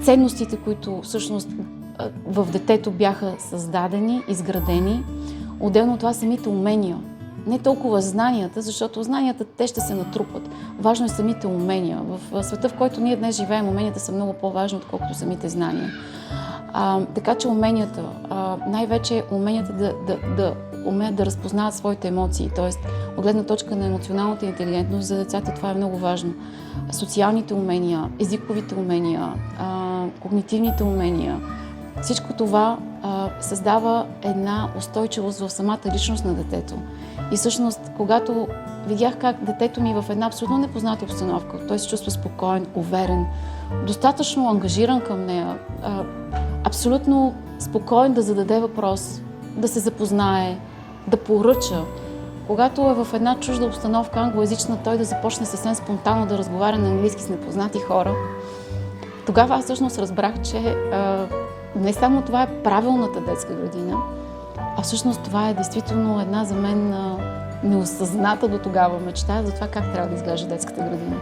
ценностите, които всъщност в детето бяха създадени, изградени. Отделно от това самите умения. Не толкова знанията, защото знанията те ще се натрупат. Важно е самите умения. В света, в който ние днес живеем, уменията са много по-важни, отколкото самите знания. Така че уменията, най-вече уменията да умеят да разпознават своите емоции, т.е. от гледна точка на емоционалната интелигентност за децата това е много важно. Социалните умения, езиковите умения, когнитивните умения, всичко това създава една устойчивост в самата личност на детето. И всъщност, когато видях как детето ми в една абсолютно непозната обстановка, той се чувства спокоен, уверен, достатъчно ангажиран към нея, абсолютно спокоен да зададе въпрос, да се запознае, да поръча. Когато е в една чужда обстановка, англоязична, той да започне съвсем спонтанно да разговаря на английски с непознати хора, тогава аз всъщност разбрах, че не само това е правилната детска градина, а всъщност това е действително една за мен неосъзната до тогава мечта за това как трябва да изглежда детската градина.